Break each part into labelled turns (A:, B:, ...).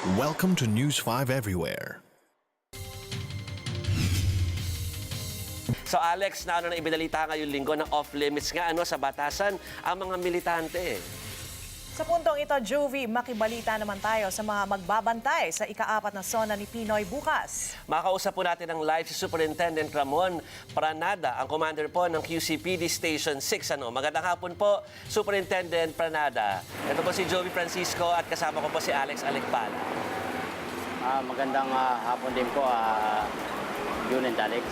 A: Welcome to News 5 Everywhere.
B: So Alex, na ibinalita ngayong linggo ng off-limits nga sa batasan ang mga militante.
C: Sa puntong ito, Jovi, makibalita naman tayo sa mga magbabantay sa ika-4 na SONA ni Pinoy bukas.
B: Makausap po natin ng live si Superintendent Ramon Pranada, ang commander po ng QCPD Station 6. Magandang hapon po, Superintendent Pranada. Ito po si Jovi Francisco at kasama ko po si Alex Alecpala.
D: Magandang hapon din po, June and Alex.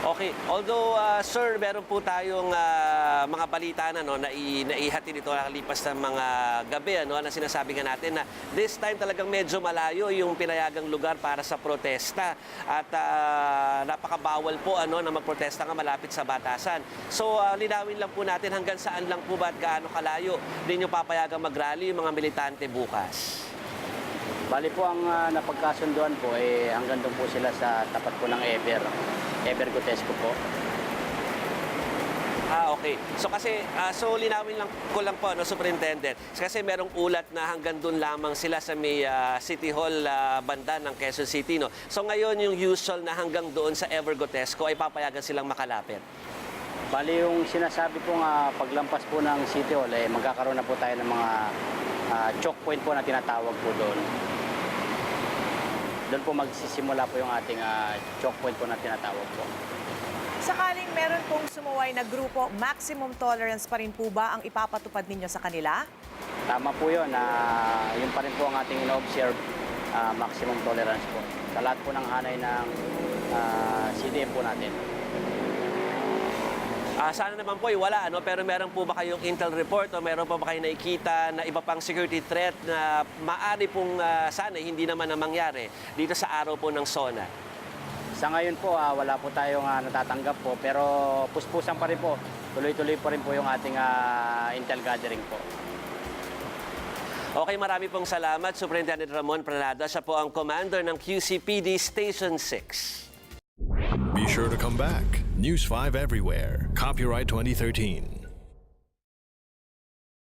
B: Okay, although sir, meron po tayong mga balita na naihatid ito nakalipas ng mga gabi na sinasabi nga natin na this time talagang medyo malayo yung pinayagang lugar para sa protesta at napakabawal po na magprotesta nga malapit sa batasan. So linawin lang po natin hanggang saan lang po ba at gaano kalayo din yung papayagang mag-rally yung mga militante bukas.
D: Bali po ang napagkasunduan po hanggang doon po sila sa tapat po ng Ever Gotesco po.
B: Okay. So kasi, linawin lang ko lang po, Superintendent. Kasi merong ulat na hanggang doon lamang sila sa may City Hall banda ng Quezon City. So ngayon yung usual na hanggang doon sa Ever Gotesco ay papayagan silang makalapit.
D: Bali yung sinasabi po paglampas po ng City Hall, magkakaroon na po tayo ng mga choke point po na tinatawag po doon. Doon po magsisimula po yung ating choke point po na tinatawag po.
C: Sakaling meron pong sumuway na grupo, maximum tolerance pa rin po ba ang ipapatupad ninyo sa kanila?
D: Tama po yun. Yun pa rin po ang ating in-observe maximum tolerance po. Sa lahat po ng hanay ng CDM po natin.
B: Sana naman po wala, pero meron po ba kayong intel report o meron po ba kayo nakikita na iba pang security threat na maaari pong sana hindi naman na mangyari dito sa araw po ng SONA?
D: Sa ngayon po, wala po tayong natatanggap po, pero puspusan pa rin po. Tuloy-tuloy pa rin po yung ating intel gathering po.
B: Okay, marami pong salamat, Superintendent Ramon Pranada. Siya po ang commander ng QCPD Station 6.
A: Be sure to come back. News 5 Everywhere. Copyright 2013.